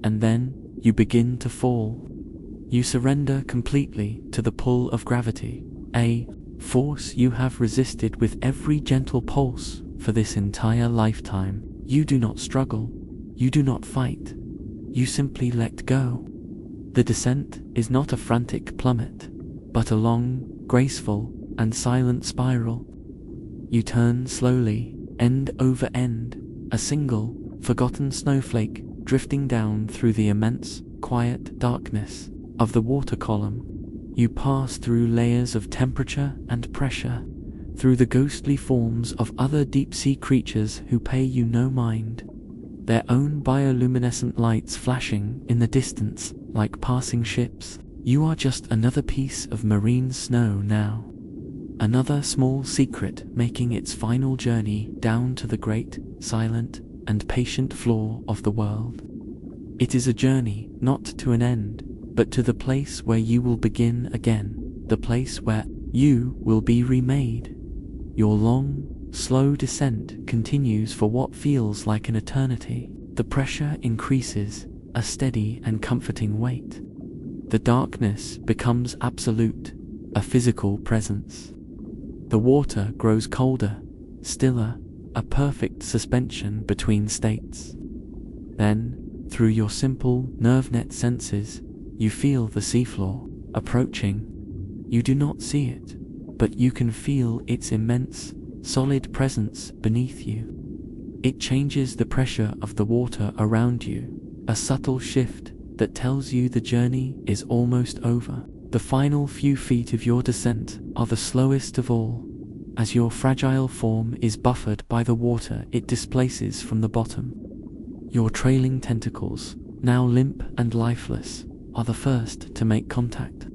[SPEAKER 1] and then you begin to fall. You surrender completely to the pull of gravity, a force you have resisted with every gentle pulse for this entire lifetime. You do not struggle, you do not fight, you simply let go. The descent is not a frantic plummet, but a long, graceful, and silent spiral. You turn slowly, end over end, a single, forgotten snowflake drifting down through the immense, quiet darkness of the water column. You pass through layers of temperature and pressure, through the ghostly forms of other deep-sea creatures who pay you no mind, their own bioluminescent lights flashing in the distance like passing ships. You are just another piece of marine snow now, another small secret making its final journey down to the great, silent, and patient floor of the world. It is a journey not to an end, but to the place where you will begin again, the place where you will be remade. Your long, slow descent continues for what feels like an eternity. The pressure increases, a steady and comforting weight. The darkness becomes absolute, a physical presence. The water grows colder, stiller, a perfect suspension between states. Then, through your simple nerve net senses, you feel the seafloor approaching. You do not see it, but you can feel its immense, solid presence beneath you. It changes the pressure of the water around you, a subtle shift that tells you the journey is almost over. The final few feet of your descent are the slowest of all. As your fragile form is buffered by the water it displaces from the bottom, your trailing tentacles, now limp and lifeless, are the first to make contact.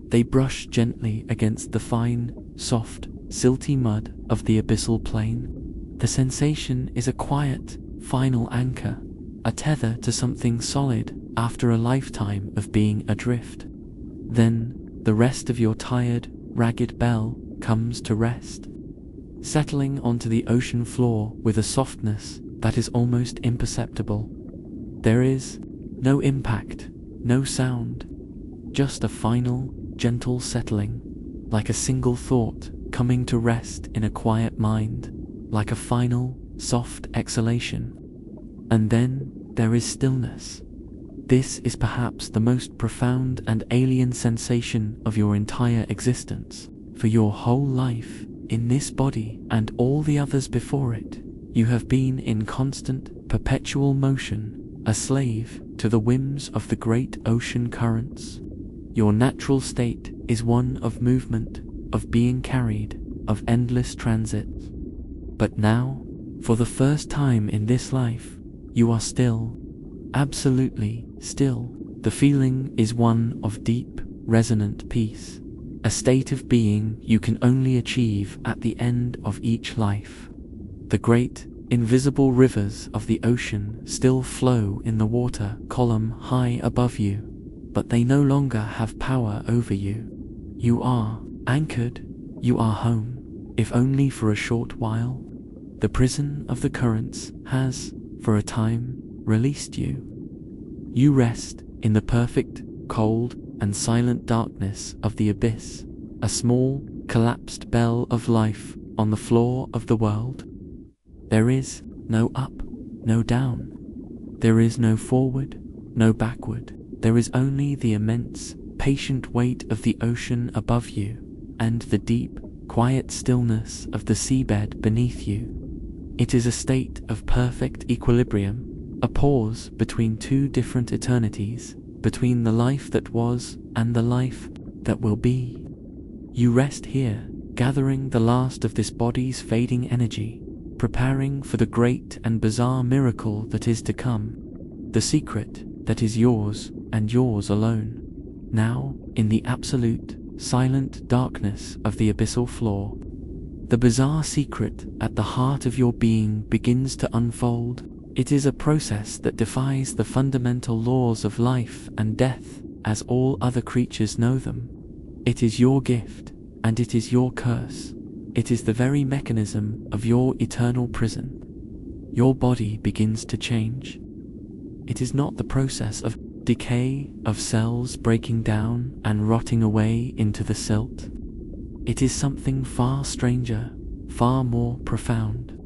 [SPEAKER 1] They brush gently against the fine, soft, silty mud of the abyssal plain. The sensation is a quiet, final anchor, a tether to something solid after a lifetime of being adrift. Then, the rest of your tired, ragged bell comes to rest, settling onto the ocean floor with a softness that is almost imperceptible. There is no impact, no sound, just a final, gentle settling, like a single thought coming to rest in a quiet mind, like a final, soft exhalation. And then there is stillness. This is perhaps the most profound and alien sensation of your entire existence. For your whole life, in this body and all the others before it, you have been in constant, perpetual motion, a slave to the whims of the great ocean currents. Your natural state is one of movement, of being carried, of endless transit. But now, for the first time in this life, you are still, absolutely still. The feeling is one of deep, resonant peace, a state of being you can only achieve at the end of each life. The great, invisible rivers of the ocean still flow in the water column high above you, but they no longer have power over you. You are anchored, you are home, if only for a short while. The prison of the currents has, for a time, released you. You rest in the perfect, cold, and silent darkness of the abyss, a small, collapsed bell of life on the floor of the world. There is no up, no down. There is no forward, no backward. There is only the immense, patient weight of the ocean above you, and the deep, quiet stillness of the seabed beneath you. It is a state of perfect equilibrium, a pause between two different eternities, between the life that was and the life that will be. You rest here, gathering the last of this body's fading energy, preparing for the great and bizarre miracle that is to come, the secret that is yours and yours alone. Now, in the absolute, silent darkness of the abyssal floor, The bizarre secret at the heart of your being begins to unfold. It is a process that defies the fundamental laws of life and death as all other creatures know them. It is your gift, and it is your curse. It is the very mechanism of your eternal prison. Your body begins to change. It is not the process of decay, of cells breaking down and rotting away into the silt. It is something far stranger, far more profound.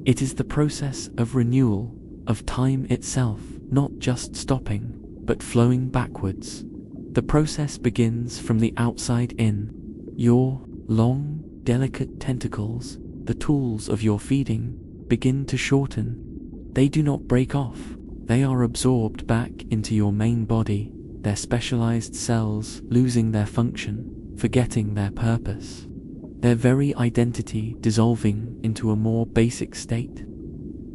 [SPEAKER 1] It is the process of renewal, of time itself, not just stopping, but flowing backwards. The process begins from the outside in. Your long, delicate tentacles, the tools of your feeding, begin to shorten. They do not break off. They are absorbed back into your main body, their specialized cells losing their function, forgetting their purpose, their very identity dissolving into a more basic state.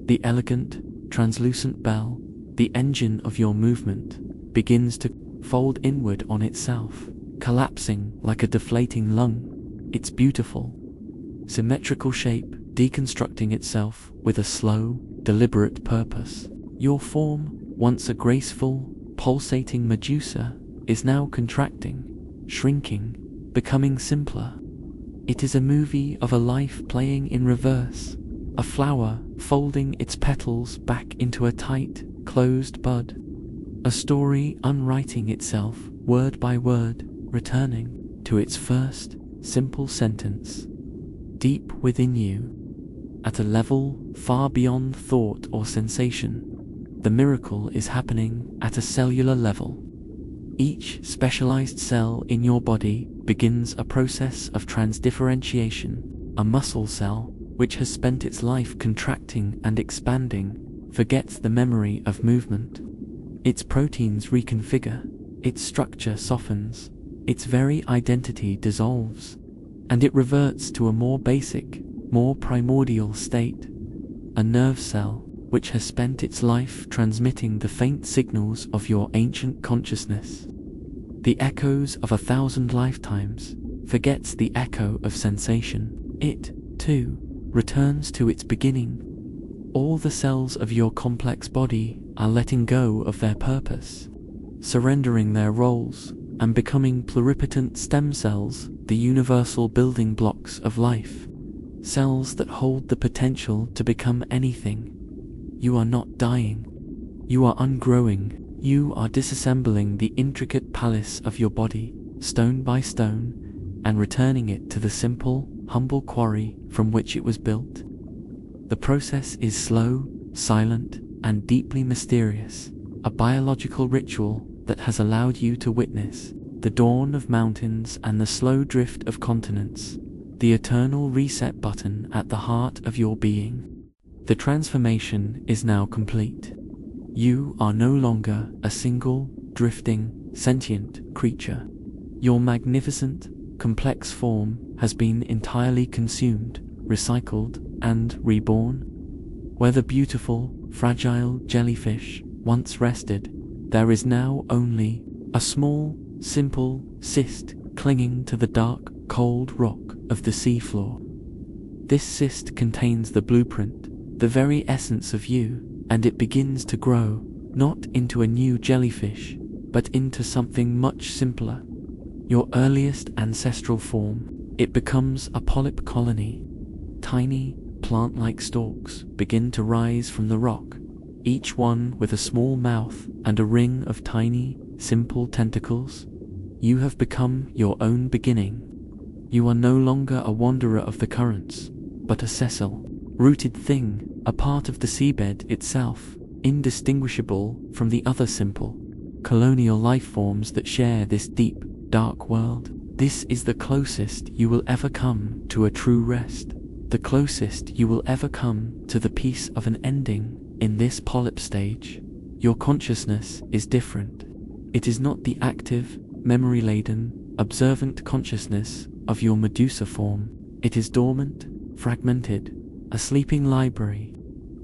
[SPEAKER 1] The elegant, translucent bell, the engine of your movement, begins to fold inward on itself, collapsing like a deflating lung, its beautiful, symmetrical shape deconstructing itself with a slow, deliberate purpose. Your form, once a graceful, pulsating Medusa, is now contracting, shrinking, becoming simpler. It is a movie of a life playing in reverse, a flower folding its petals back into a tight, closed bud, a story unwriting itself word by word, returning to its first, simple sentence. Deep within you, at a level far beyond thought or sensation, the miracle is happening at a cellular level. Each specialized cell in your body begins a process of transdifferentiation. A muscle cell, which has spent its life contracting and expanding, forgets the memory of movement. Its proteins reconfigure, its structure softens, its very identity dissolves, and it reverts to a more basic, more primordial state. A nerve cell, which has spent its life transmitting the faint signals of your ancient consciousness, the echoes of 1,000 lifetimes, forgets the echo of sensation. It, too, returns to its beginning. All the cells of your complex body are letting go of their purpose, surrendering their roles, and becoming pluripotent stem cells, the universal building blocks of life. Cells that hold the potential to become anything. You are not dying. You are ungrowing. You are disassembling the intricate palace of your body, stone by stone, and returning it to the simple, humble quarry from which it was built. The process is slow, silent, and deeply mysterious, a biological ritual that has allowed you to witness the dawn of mountains and the slow drift of continents, the eternal reset button at the heart of your being. The transformation is now complete. You are no longer a single, drifting, sentient creature. Your magnificent, complex form has been entirely consumed, recycled, and reborn. Where the beautiful, fragile jellyfish once rested, there is now only a small, simple cyst clinging to the dark, cold rock of the seafloor. This cyst contains the blueprint, the very essence of you, and it begins to grow, not into a new jellyfish, but into something much simpler. Your earliest ancestral form, it becomes a polyp colony. Tiny, plant-like stalks begin to rise from the rock, each one with a small mouth and a ring of tiny, simple tentacles. You have become your own beginning. You are no longer a wanderer of the currents, but a sessile, rooted thing, a part of the seabed itself, indistinguishable from the other simple, colonial life forms that share this deep, dark world. This is the closest you will ever come to a true rest, the closest you will ever come to the peace of an ending. In this polyp stage, your consciousness is different. It is not the active, memory-laden, observant consciousness of your Medusa form. It is dormant, fragmented, a sleeping library.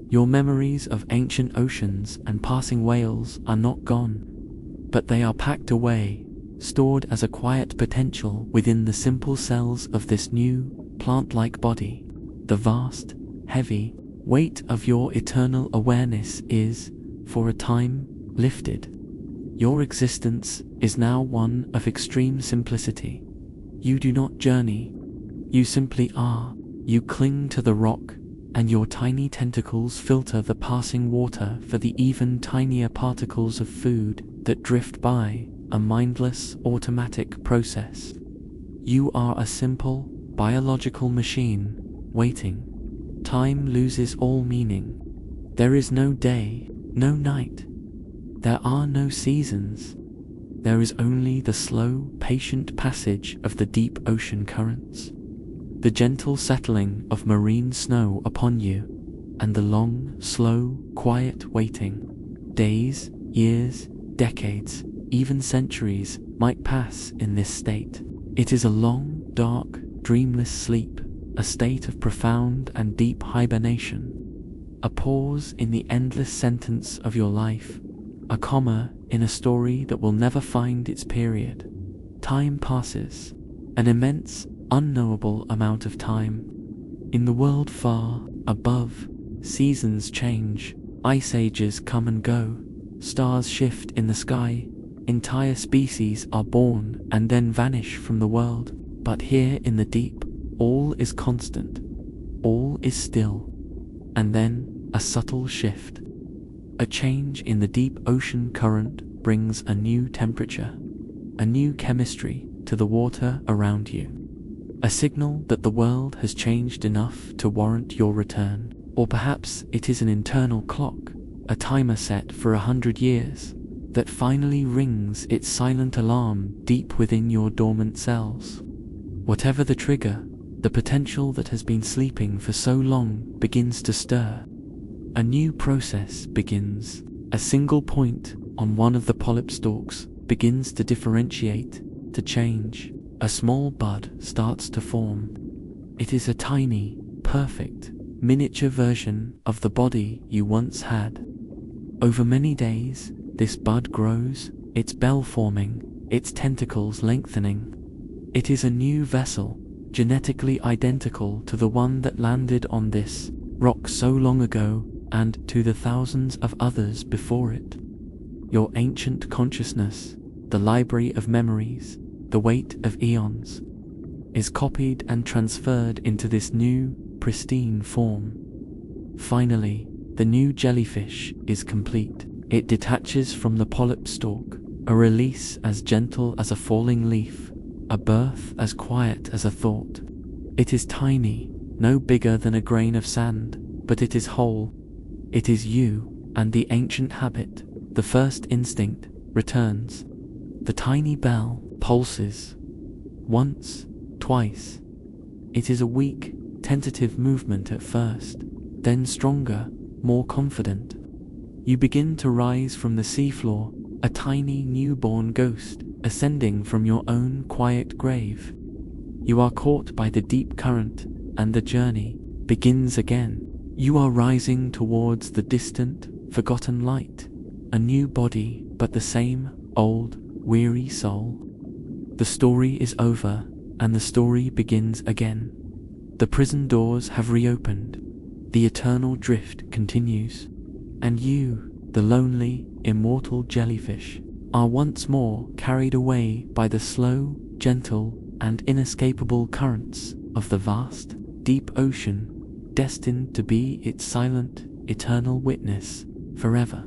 [SPEAKER 1] Your memories of ancient oceans and passing whales are not gone, but they are packed away, stored as a quiet potential within the simple cells of this new, plant-like body, the vast, heavy weight of your eternal awareness is, for a time, lifted. Your existence is now one of extreme simplicity. You do not journey, you simply are. You cling to the rock, and your tiny tentacles filter the passing water for the even tinier particles of food that drift by, a mindless automatic process. You are a simple, biological machine, waiting. Time loses all meaning. There is no day, no night. There are no seasons. There is only the slow, patient passage of the deep ocean currents, the gentle settling of marine snow upon you, and the long, slow, quiet waiting. Days, years, decades, even centuries might pass in this state. It is a long, dark, dreamless sleep, a state of profound and deep hibernation, a pause in the endless sentence of your life, a comma in a story that will never find its period. Time passes, an immense, unknowable amount of time. In the world far above, seasons change, ice ages come and go, stars shift in the sky, entire species are born and then vanish from the world. But here in the deep, all is constant, all is still, and then a subtle shift. A change in the deep ocean current brings a new temperature, a new chemistry to the water around you. A signal that the world has changed enough to warrant your return. Or perhaps it is an internal clock, a timer set for 100 years, that finally rings its silent alarm deep within your dormant cells. Whatever the trigger, the potential that has been sleeping for so long begins to stir. A new process begins. A single point on one of the polyp stalks begins to differentiate, to change. A small bud starts to form. It is a tiny, perfect, miniature version of the body you once had. Over many days, this bud grows, its bell forming, its tentacles lengthening. It is a new vessel, genetically identical to the one that landed on this rock so long ago, and to the thousands of others before it. Your ancient consciousness, the library of memories, the weight of eons, is copied and transferred into this new, pristine form. Finally, the new jellyfish is complete. It detaches from the polyp stalk, a release as gentle as a falling leaf, a birth as quiet as a thought. It is tiny, no bigger than a grain of sand, but it is whole. It is you, and the ancient habit, the first instinct, returns. The tiny bell pulses. Once, twice. It is a weak, tentative movement at first, then stronger, more confident. You begin to rise from the seafloor, a tiny newborn ghost, ascending from your own quiet grave. You are caught by the deep current, and the journey begins again. You are rising towards the distant, forgotten light, a new body, but the same old, weary soul. The story is over, and the story begins again. The prison doors have reopened, the eternal drift continues, and you, the lonely, immortal jellyfish, are once more carried away by the slow, gentle, and inescapable currents of the vast, deep ocean, destined to be its silent, eternal witness forever.